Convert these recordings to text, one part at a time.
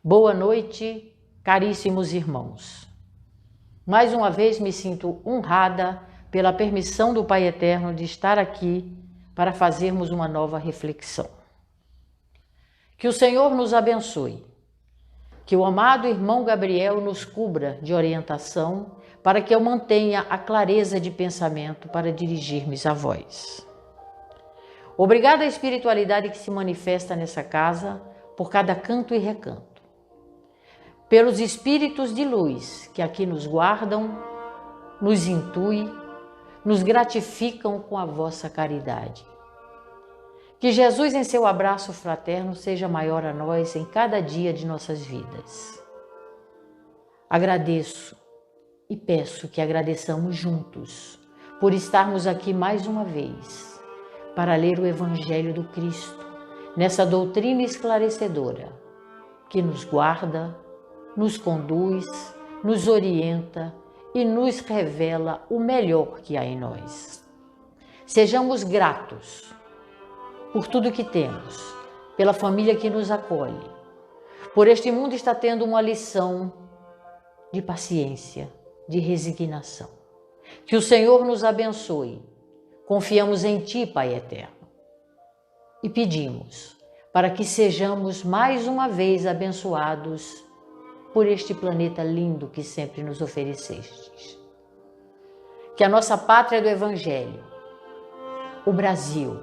Boa noite, caríssimos irmãos. Mais uma vez me sinto honrada pela permissão do Pai Eterno de estar aqui para fazermos uma nova reflexão. Que o Senhor nos abençoe, que o amado irmão Gabriel nos cubra de orientação para que eu mantenha a clareza de pensamento para dirigir-me a vós. Obrigada à espiritualidade que se manifesta nessa casa por cada canto e recanto. Pelos espíritos de luz que aqui nos guardam, nos intuem, nos gratificam com a vossa caridade. Que Jesus, em seu abraço fraterno, seja maior a nós em cada dia de nossas vidas. Agradeço e peço que agradeçamos juntos por estarmos aqui mais uma vez para ler o Evangelho do Cristo, nessa doutrina esclarecedora que nos guarda, nos conduz, nos orienta e nos revela o melhor que há em nós. Sejamos gratos por tudo que temos, pela família que nos acolhe, por este mundo estar tendo uma lição de paciência, de resignação. Que o Senhor nos abençoe. Confiamos em Ti, Pai Eterno, e pedimos para que sejamos mais uma vez abençoados por este planeta lindo que sempre nos oferecestes. Que a nossa pátria do Evangelho, o Brasil,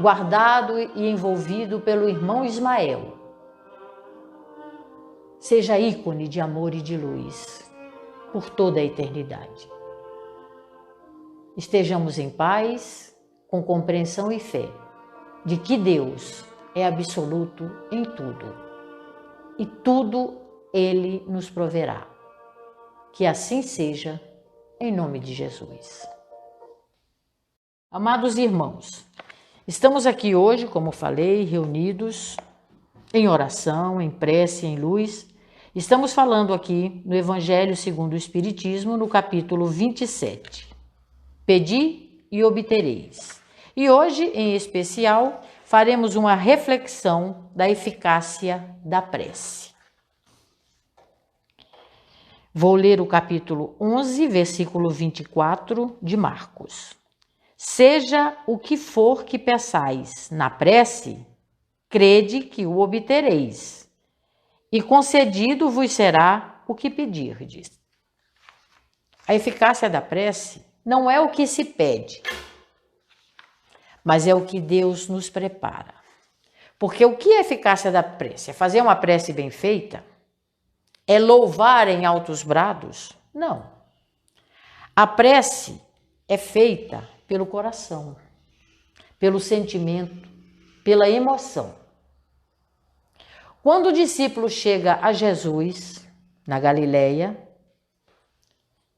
guardado e envolvido pelo irmão Ismael, seja ícone de amor e de luz por toda a eternidade. Estejamos em paz, com compreensão e fé de que Deus é absoluto em tudo e tudo Ele nos proverá. Que assim seja, em nome de Jesus. Amados irmãos, estamos aqui hoje, como falei, reunidos em oração, em prece, em luz. Estamos falando aqui no Evangelho segundo o Espiritismo, no capítulo 27. Pedi e obtereis. E hoje, em especial, faremos uma reflexão da eficácia da prece. Vou ler o capítulo 11, versículo 24 de Marcos. Seja o que for que peçais na prece, crede que o obtereis, e concedido vos será o que pedirdes. A eficácia da prece não é o que se pede, mas é o que Deus nos prepara. Porque o que é a eficácia da prece? É fazer uma prece bem feita? É louvar em altos brados? Não. A prece é feita pelo coração, pelo sentimento, pela emoção. Quando o discípulo chega a Jesus, na Galileia,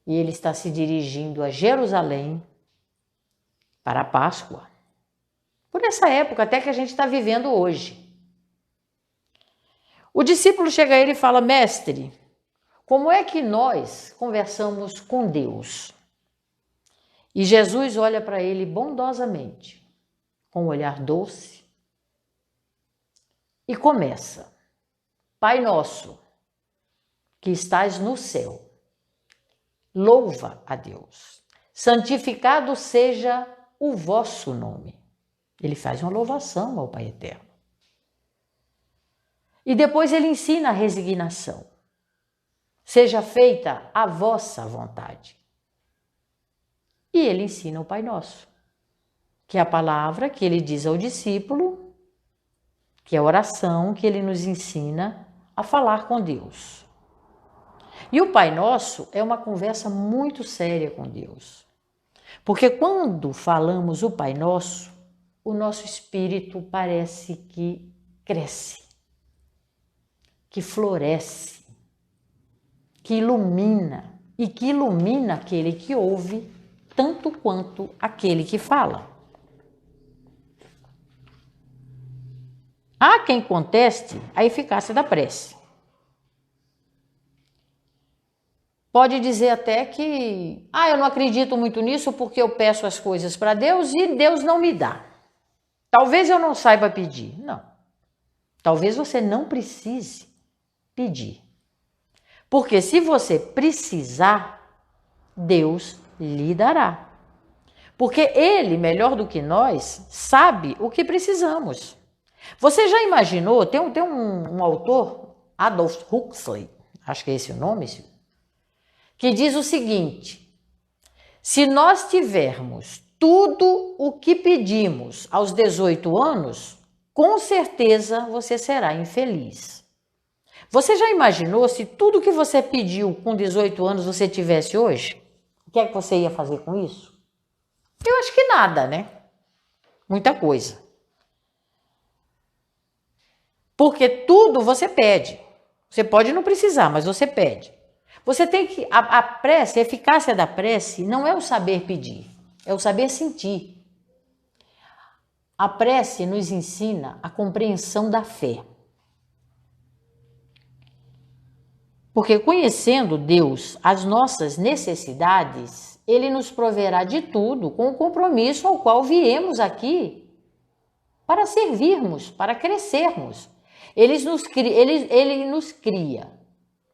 e ele está se dirigindo a Jerusalém para a Páscoa, por essa época até que a gente está vivendo hoje, o discípulo chega a ele e fala: mestre, como é que nós conversamos com Deus? E Jesus olha para ele bondosamente, com um olhar doce, e começa: Pai nosso, que estás no céu, louva a Deus, santificado seja o vosso nome. Ele faz uma louvação ao Pai Eterno. E depois ele ensina a resignação. Seja feita a vossa vontade. E ele ensina o Pai Nosso, que é a palavra que ele diz ao discípulo, que é a oração que ele nos ensina a falar com Deus. E o Pai Nosso é uma conversa muito séria com Deus. Porque quando falamos o Pai Nosso, o nosso espírito parece que cresce, que floresce, que ilumina e que ilumina aquele que ouve tanto quanto aquele que fala. Há quem conteste a eficácia da prece. Pode dizer até que, eu não acredito muito nisso porque eu peço as coisas para Deus e Deus não me dá. Talvez eu não saiba pedir. Não. Talvez você não precise pedir. Porque se você precisar, Deus lhe dará. Porque Ele, melhor do que nós, sabe o que precisamos. Você já imaginou, tem um autor, Aldous Huxley, acho que é esse o nome, que diz o seguinte: se nós tivermos tudo o que pedimos aos 18 anos, com certeza você será infeliz. Você já imaginou se tudo que você pediu com 18 anos você tivesse hoje? O que é que você ia fazer com isso? Eu acho que nada, né? Muita coisa. Porque tudo você pede. Você pode não precisar, mas você pede. Você tem que... A prece, a eficácia da prece não é o saber pedir, é o saber sentir. A prece nos ensina a compreensão da fé. Porque conhecendo Deus, as nossas necessidades, Ele nos proverá de tudo com o compromisso ao qual viemos aqui para servirmos, para crescermos. Ele nos cria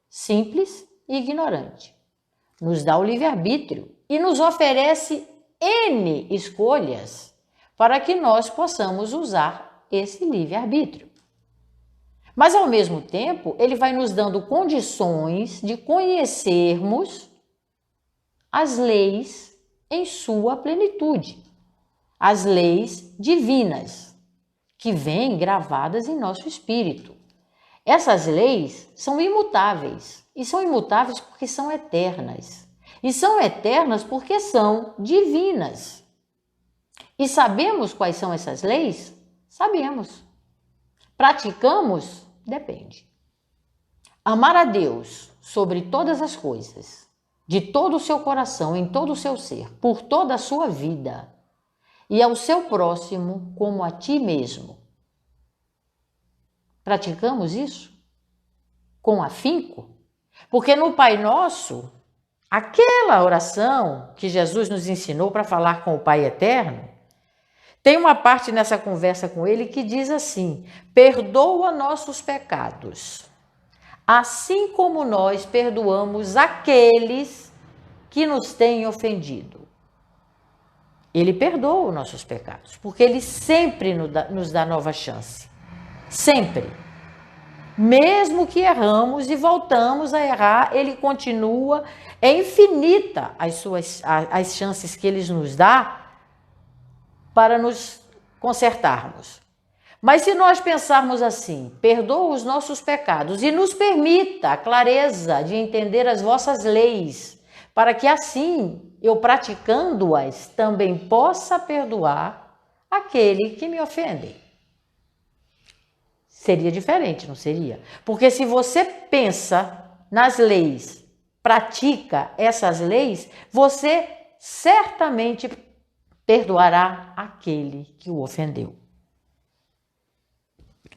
simples e ignorante, nos dá o livre-arbítrio e nos oferece N escolhas para que nós possamos usar esse livre-arbítrio. Mas, ao mesmo tempo, Ele vai nos dando condições de conhecermos as leis em sua plenitude, as leis divinas, que vêm gravadas em nosso espírito. Essas leis são imutáveis, e são imutáveis porque são eternas. E são eternas porque são divinas. E sabemos quais são essas leis? Sabemos. Praticamos? Depende. Amar a Deus sobre todas as coisas, de todo o seu coração, em todo o seu ser, por toda a sua vida, e ao seu próximo como a ti mesmo. Praticamos isso? Com afinco? Porque no Pai Nosso, aquela oração que Jesus nos ensinou para falar com o Pai Eterno, tem uma parte nessa conversa com Ele que diz assim: perdoa nossos pecados, assim como nós perdoamos aqueles que nos têm ofendido. Ele perdoa os nossos pecados, porque Ele sempre nos dá nova chance. Sempre. Mesmo que erramos e voltamos a errar, Ele continua, é infinita as chances que Ele nos dá para nos consertarmos. Mas se nós pensarmos assim: perdoa os nossos pecados e nos permita a clareza de entender as vossas leis, para que assim, eu praticando-as, também possa perdoar aquele que me ofende. Seria diferente, não seria? Porque se você pensa nas leis, pratica essas leis, você certamente perdoará aquele que o ofendeu.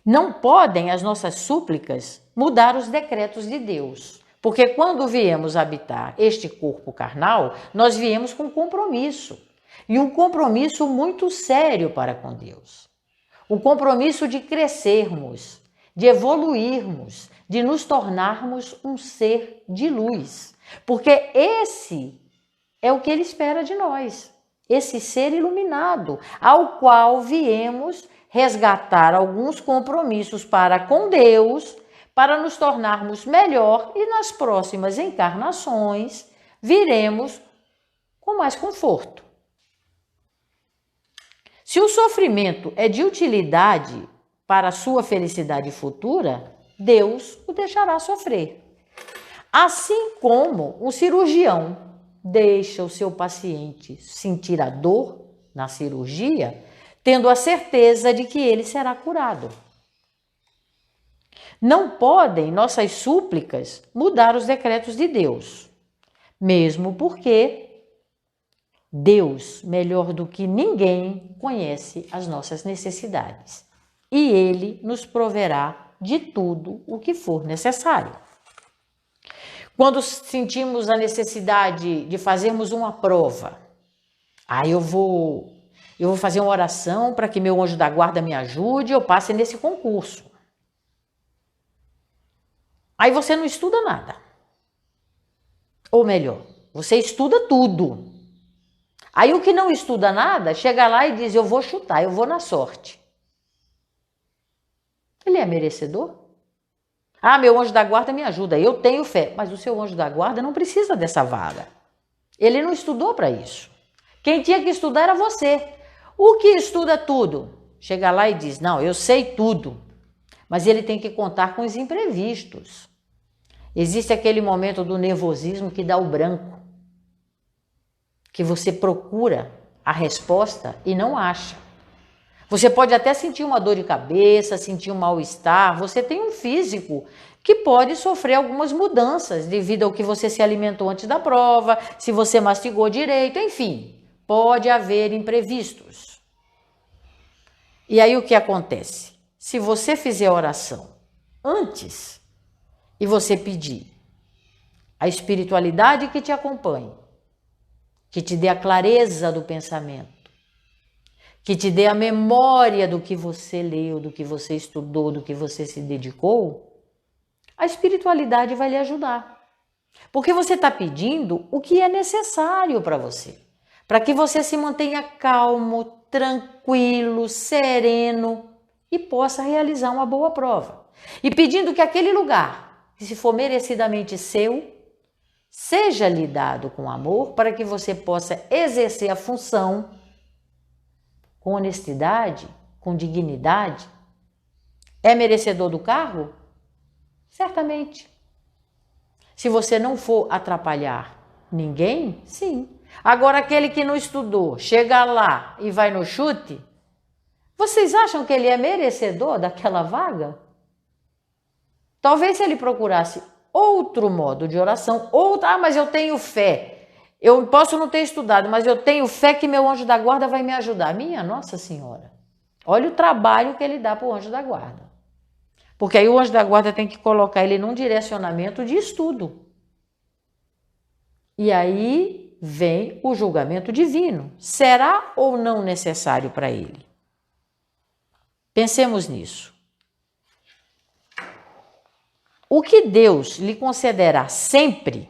Não podem as nossas súplicas mudar os decretos de Deus, porque quando viemos habitar este corpo carnal, nós viemos com compromisso, e um compromisso muito sério para com Deus. Um compromisso de crescermos, de evoluirmos, de nos tornarmos um ser de luz, porque esse é o que Ele espera de nós. Esse ser iluminado, ao qual viemos resgatar alguns compromissos para com Deus, para nos tornarmos melhor e nas próximas encarnações viremos com mais conforto. Se o sofrimento é de utilidade para a sua felicidade futura, Deus o deixará sofrer. Assim como um cirurgião deixa o seu paciente sentir a dor na cirurgia, tendo a certeza de que ele será curado. Não podem nossas súplicas mudar os decretos de Deus, mesmo porque Deus, melhor do que ninguém, conhece as nossas necessidades e Ele nos proverá de tudo o que for necessário. Quando sentimos a necessidade de fazermos uma prova, eu vou fazer uma oração para que meu anjo da guarda me ajude e eu passe nesse concurso. Aí você não estuda nada. Ou melhor, você estuda tudo. Aí o que não estuda nada, chega lá e diz, eu vou chutar, eu vou na sorte. Ele é merecedor? Ah, meu anjo da guarda me ajuda, eu tenho fé. Mas o seu anjo da guarda não precisa dessa vaga. Ele não estudou para isso. Quem tinha que estudar era você. O que estuda tudo? Chega lá e diz, não, eu sei tudo. Mas ele tem que contar com os imprevistos. Existe aquele momento do nervosismo que dá o branco. Que você procura a resposta e não acha. Você pode até sentir uma dor de cabeça, sentir um mal-estar. Você tem um físico que pode sofrer algumas mudanças devido ao que você se alimentou antes da prova, se você mastigou direito, enfim. Pode haver imprevistos. E aí o que acontece? Se você fizer a oração antes e você pedir a espiritualidade que te acompanhe, que te dê a clareza do pensamento, que te dê a memória do que você leu, do que você estudou, do que você se dedicou, a espiritualidade vai lhe ajudar. Porque você está pedindo o que é necessário para você, para que você se mantenha calmo, tranquilo, sereno e possa realizar uma boa prova. E pedindo que aquele lugar, que se for merecidamente seu, seja lhe dado com amor para que você possa exercer a função com honestidade, com dignidade. É merecedor do cargo? Certamente. Se você não for atrapalhar ninguém, sim. Agora, aquele que não estudou, chega lá e vai no chute, vocês acham que ele é merecedor daquela vaga? Talvez se ele procurasse outro modo de oração, mas eu tenho fé. Eu posso não ter estudado, mas eu tenho fé que meu anjo da guarda vai me ajudar. Minha Nossa Senhora, olha o trabalho que ele dá para o anjo da guarda. Porque aí o anjo da guarda tem que colocar ele num direcionamento de estudo. E aí vem o julgamento divino. Será ou não necessário para ele? Pensemos nisso. O que Deus lhe concederá sempre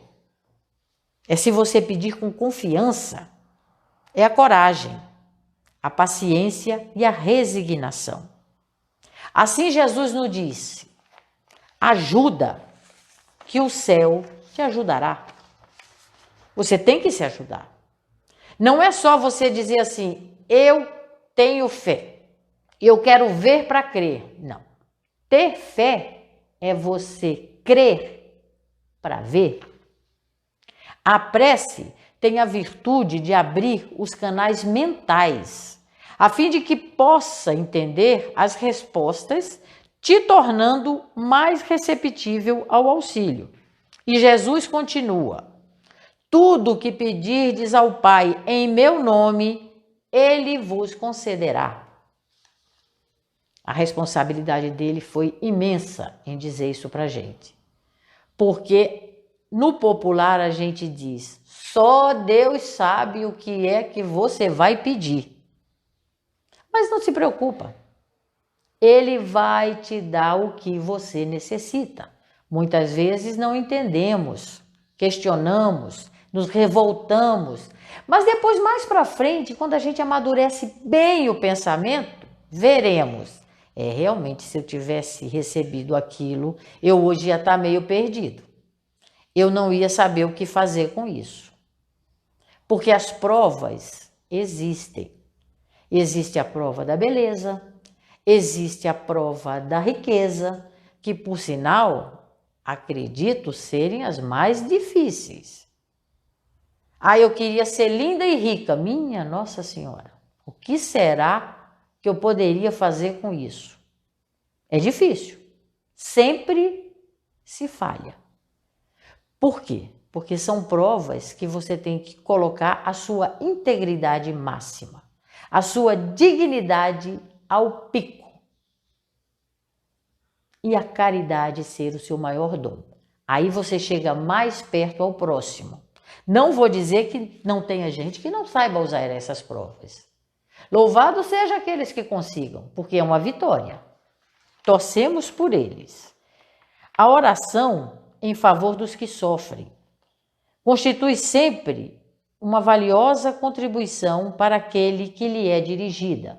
é se você pedir com confiança, é a coragem, a paciência e a resignação. Assim Jesus nos disse, ajuda que o céu te ajudará. Você tem que se ajudar. Não é só você dizer assim, eu tenho fé, eu quero ver para crer. Não. Ter fé é você crer para ver. A prece tem a virtude de abrir os canais mentais, a fim de que possa entender as respostas, te tornando mais receptível ao auxílio. E Jesus continua, tudo o que pedirdes ao Pai em meu nome, Ele vos concederá. A responsabilidade dele foi imensa em dizer isso para a gente. Porque no popular a gente diz, só Deus sabe o que é que você vai pedir. Mas não se preocupa, Ele vai te dar o que você necessita. Muitas vezes não entendemos, questionamos, nos revoltamos, mas depois mais para frente, quando a gente amadurece bem o pensamento, veremos. Realmente se eu tivesse recebido aquilo, eu hoje ia estar meio perdido. Eu não ia saber o que fazer com isso. Porque as provas existem. Existe a prova da beleza, existe a prova da riqueza, que por sinal, acredito serem as mais difíceis. Eu queria ser linda e rica. Minha Nossa Senhora, o que será que eu poderia fazer com isso? É difícil. Sempre se falha. Por quê? Porque são provas que você tem que colocar a sua integridade máxima, a sua dignidade ao pico e a caridade ser o seu maior dom. Aí você chega mais perto ao próximo. Não vou dizer que não tenha gente que não saiba usar essas provas. Louvado seja aqueles que consigam, porque é uma vitória. Torcemos por eles. A oração em favor dos que sofrem constitui sempre uma valiosa contribuição para aquele que lhe é dirigida,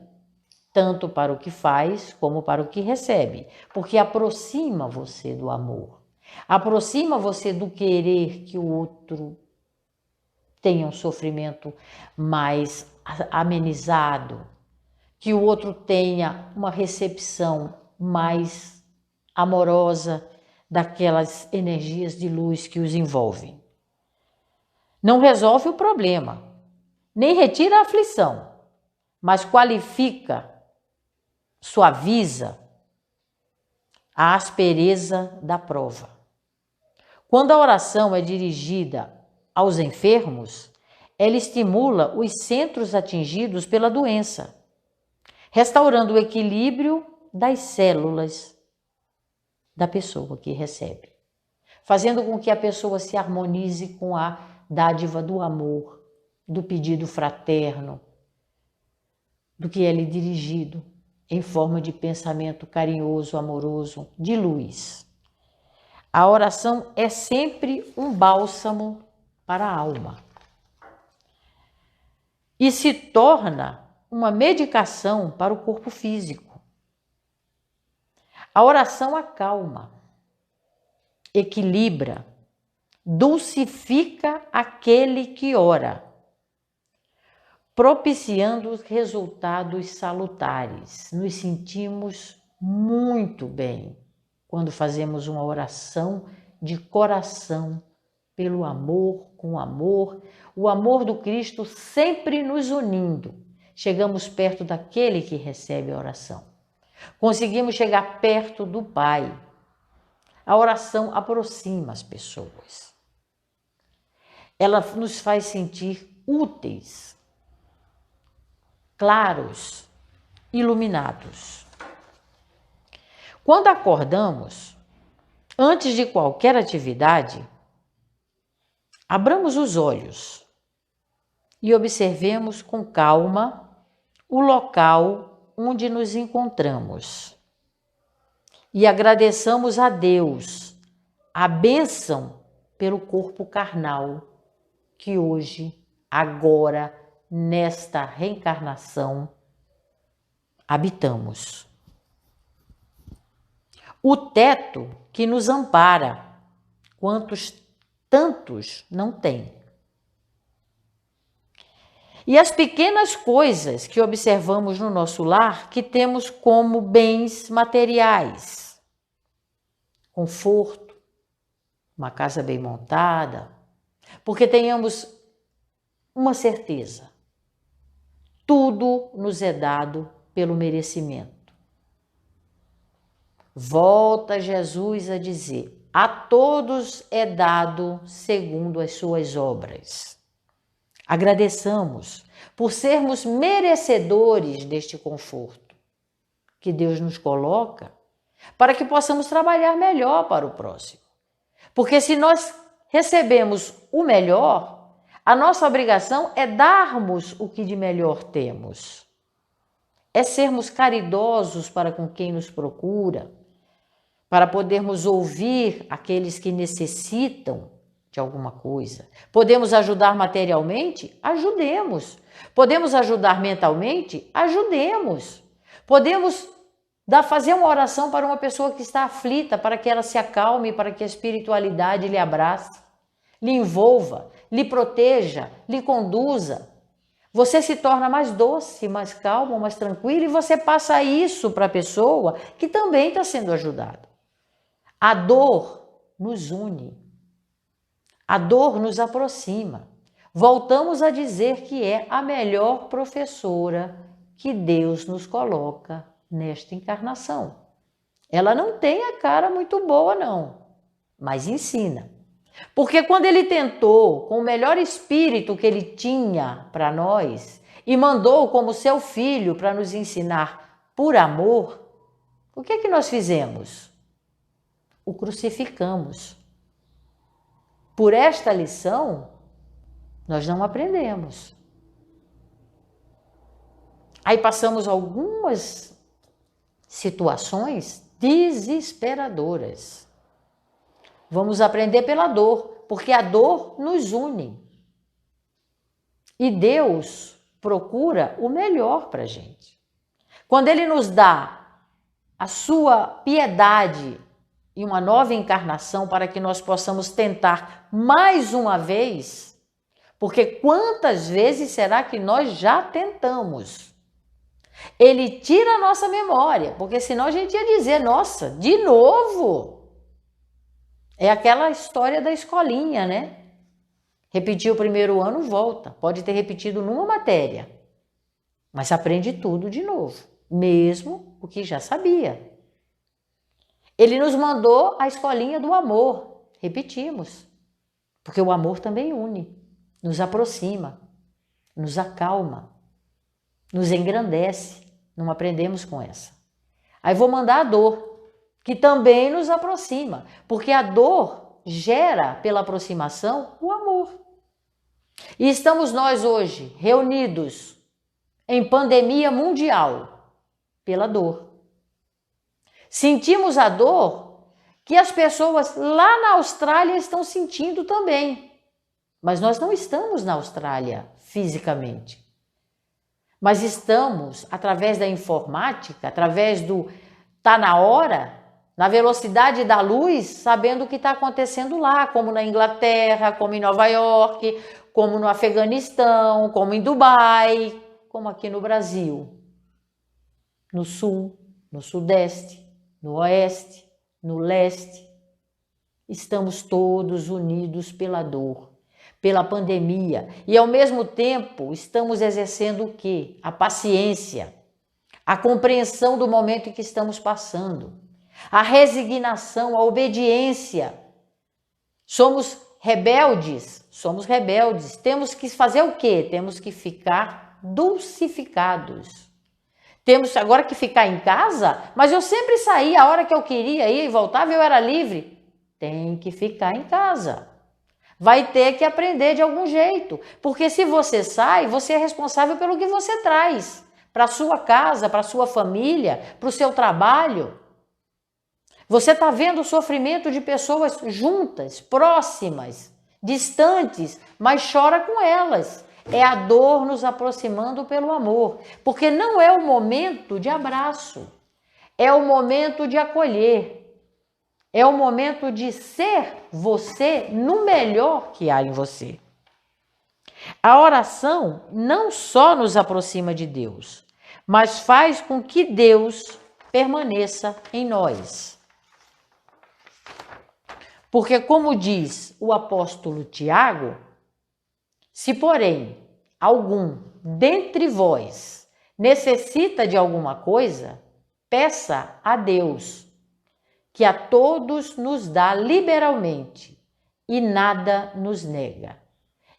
tanto para o que faz como para o que recebe, porque aproxima você do amor, aproxima você do querer que o outro tenha um sofrimento mais amenizado, que o outro tenha uma recepção mais amorosa daquelas energias de luz que os envolvem. Não resolve o problema, nem retira a aflição, mas qualifica, suaviza a aspereza da prova. Quando a oração é dirigida aos enfermos, ela estimula os centros atingidos pela doença, restaurando o equilíbrio das células da pessoa que recebe, fazendo com que a pessoa se harmonize com a dádiva do amor, do pedido fraterno, do que é lhe dirigido em forma de pensamento carinhoso, amoroso, de luz. A oração é sempre um bálsamo para a alma e se torna uma medicação para o corpo físico. A oração acalma, equilibra, dulcifica aquele que ora, propiciando resultados salutares. Nos sentimos muito bem quando fazemos uma oração de coração, pelo amor, com amor, o amor do Cristo sempre nos unindo. Chegamos perto daquele que recebe a oração. Conseguimos chegar perto do Pai. A oração aproxima as pessoas. Ela nos faz sentir úteis, claros, iluminados. Quando acordamos, antes de qualquer atividade, abramos os olhos e observemos com calma o local onde nos encontramos. E agradeçamos a Deus a bênção pelo corpo carnal que hoje, agora, nesta reencarnação, habitamos. O teto que nos ampara, quantos tantos não tem. E as pequenas coisas que observamos no nosso lar, que temos como bens materiais, conforto, uma casa bem montada, porque tenhamos uma certeza, tudo nos é dado pelo merecimento. Volta Jesus a dizer: a todos é dado segundo as suas obras. Agradeçamos por sermos merecedores deste conforto que Deus nos coloca para que possamos trabalhar melhor para o próximo. Porque se nós recebemos o melhor, a nossa obrigação é darmos o que de melhor temos. É sermos caridosos para com quem nos procura, para podermos ouvir aqueles que necessitam de alguma coisa. Podemos ajudar materialmente? Ajudemos. Podemos ajudar mentalmente? Ajudemos. Podemos fazer uma oração para uma pessoa que está aflita, para que ela se acalme, para que a espiritualidade lhe abrace, lhe envolva, lhe proteja, lhe conduza. Você se torna mais doce, mais calmo, mais tranquilo e você passa isso para a pessoa que também está sendo ajudada. A dor nos une. A dor nos aproxima. Voltamos a dizer que é a melhor professora que Deus nos coloca nesta encarnação. Ela não tem a cara muito boa, não, mas ensina. Porque quando ele tentou, com o melhor espírito que ele tinha para nós, e mandou como seu filho para nos ensinar por amor, o que é que nós fizemos? O crucificamos. Por esta lição, nós não aprendemos. Aí passamos algumas situações desesperadoras. Vamos aprender pela dor, porque a dor nos une. E Deus procura o melhor para a gente. Quando Ele nos dá a sua piedade e uma nova encarnação para que nós possamos tentar mais uma vez, porque quantas vezes será que nós já tentamos? Ele tira a nossa memória, porque senão a gente ia dizer, nossa, de novo. É aquela história da escolinha, né? Repetir o primeiro ano, volta. Pode ter repetido numa matéria, mas aprende tudo de novo, mesmo o que já sabia. Ele nos mandou a escolinha do amor. Repetimos, porque o amor também une, nos aproxima, nos acalma, nos engrandece. Não aprendemos com essa. Aí vou mandar a dor, que também nos aproxima, porque a dor gera, pela aproximação, o amor. E estamos nós hoje reunidos em pandemia mundial pela dor. Sentimos a dor que as pessoas lá na Austrália estão sentindo também. Mas nós não estamos na Austrália fisicamente. Mas estamos, através da informática, através do tá na hora, na velocidade da luz, sabendo o que está acontecendo lá, como na Inglaterra, como em Nova York, como no Afeganistão, como em Dubai, como aqui no Brasil, no sul, no sudeste, no oeste, no leste. Estamos todos unidos pela dor, pela pandemia, e ao mesmo tempo estamos exercendo o quê? A paciência, a compreensão do momento em que estamos passando, a resignação, a obediência. Somos rebeldes, temos que fazer o quê? Temos que ficar dulcificados. Temos agora que ficar em casa, mas eu sempre saía a hora que eu queria ir e voltava, eu era livre. Tem que ficar em casa. Vai ter que aprender de algum jeito, porque se você sai, você é responsável pelo que você traz para a sua casa, para a sua família, para o seu trabalho. Você está vendo o sofrimento de pessoas juntas, próximas, distantes, mas chora com elas. É a dor nos aproximando pelo amor, porque não é o momento de abraço, é o momento de acolher. É o momento de ser você no melhor que há em você. A oração não só nos aproxima de Deus, mas faz com que Deus permaneça em nós. Porque, como diz o apóstolo Tiago, se porém algum dentre vós necessita de alguma coisa, peça a Deus, que a todos nos dá liberalmente e nada nos nega.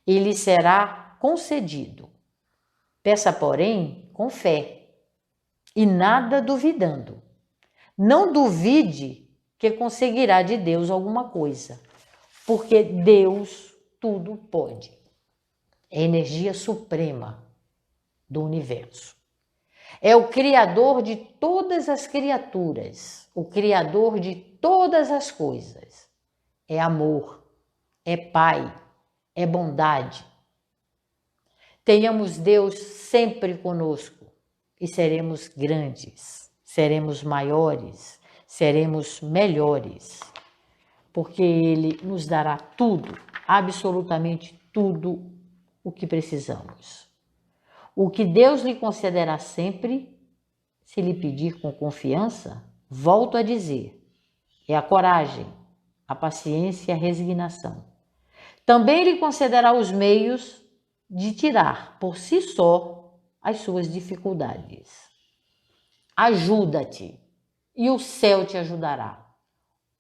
E lhe será concedido. Peça, porém, com fé e nada duvidando. Não duvide que conseguirá de Deus alguma coisa, porque Deus tudo pode. É a energia suprema do universo. É o Criador de todas as criaturas, o Criador de todas as coisas. É amor, é Pai, é bondade. Tenhamos Deus sempre conosco e seremos grandes, seremos maiores, seremos melhores, porque Ele nos dará tudo, absolutamente tudo o que precisamos. O que Deus lhe concederá sempre, se lhe pedir com confiança, volto a dizer, é a coragem, a paciência e a resignação. Também lhe concederá os meios de tirar por si só as suas dificuldades. Ajuda-te e o céu te ajudará.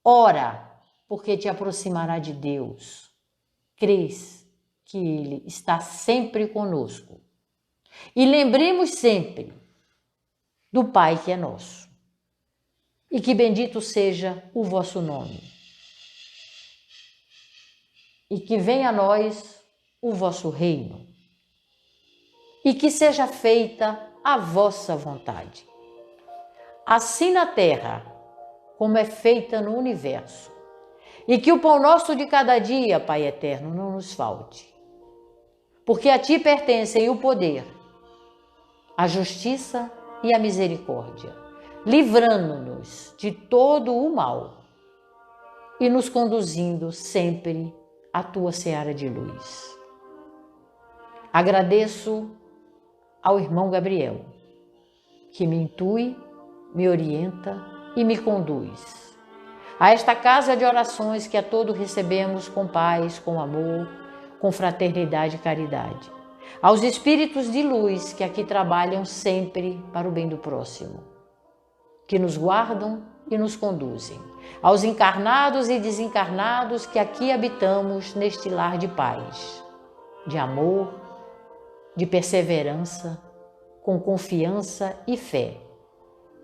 Ora, porque te aproximará de Deus. Crês que Ele está sempre conosco. E lembremos sempre do Pai que é nosso. E que bendito seja o vosso nome. E que venha a nós o vosso reino. E que seja feita a vossa vontade. Assim na terra, como é feita no universo. E que o pão nosso de cada dia, Pai eterno, não nos falte. Porque a Ti pertencem o poder, a justiça e a misericórdia, livrando-nos de todo o mal e nos conduzindo sempre à Tua seara de luz. Agradeço ao irmão Gabriel, que me intui, me orienta e me conduz a esta casa de orações que a todo recebemos com paz, com amor, com fraternidade e caridade. Aos espíritos de luz que aqui trabalham sempre para o bem do próximo, que nos guardam e nos conduzem. Aos encarnados e desencarnados que aqui habitamos neste lar de paz, de amor, de perseverança, com confiança e fé,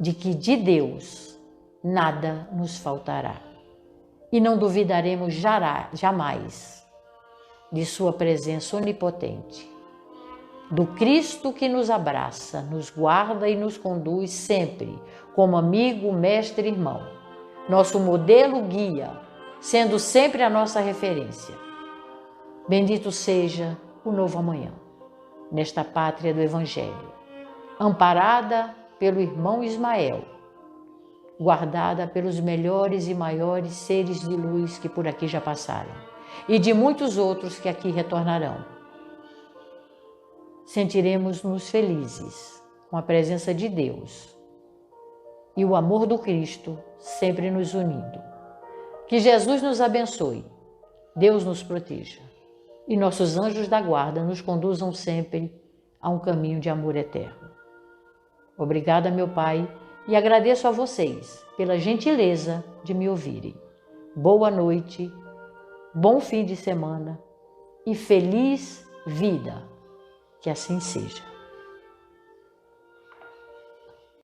de que de Deus nada nos faltará. E não duvidaremos jamais de Sua presença onipotente, do Cristo que nos abraça, nos guarda e nos conduz sempre como amigo, mestre e irmão, nosso modelo guia, sendo sempre a nossa referência. Bendito seja o novo amanhã, nesta pátria do Evangelho, amparada pelo irmão Ismael, guardada pelos melhores e maiores seres de luz que por aqui já passaram e de muitos outros que aqui retornarão. Sentiremos-nos felizes com a presença de Deus e o amor do Cristo sempre nos unindo. Que Jesus nos abençoe, Deus nos proteja e nossos anjos da guarda nos conduzam sempre a um caminho de amor eterno. Obrigada, meu Pai, e agradeço a vocês pela gentileza de me ouvirem. Boa noite, bom fim de semana e feliz vida. Que assim seja.